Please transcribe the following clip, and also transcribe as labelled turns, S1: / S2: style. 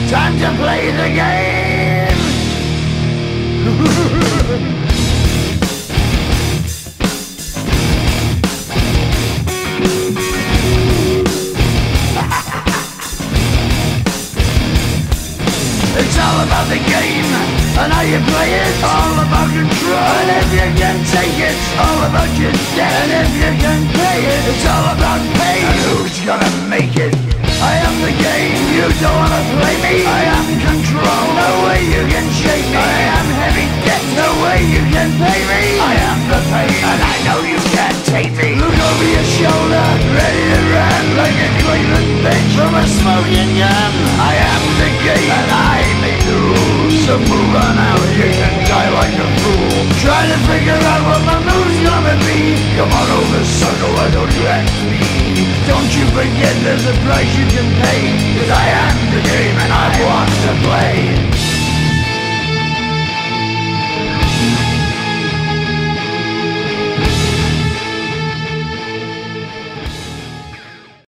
S1: Time to play the game. It's all about the game and how you play it. All about control, and if you can take it. All about your debt, and if you can pay it. It's all about pay, and who's gonna make it? I am the game, you don't wanna play me. I am control, no way you can shake me. I am heavy debt, no way you can pay me. I am the pain, and I know you can't take me. Look over your shoulder, ready to run like a Cleveland bitch from a smoking gun. I am the game, and I make the rules. So move on out, you can die like a fool. Trying to figure out what my move's gonna be. Come on over, sucker, why don't you ask me? Don't you forget there's a price you can pay, 'cause I am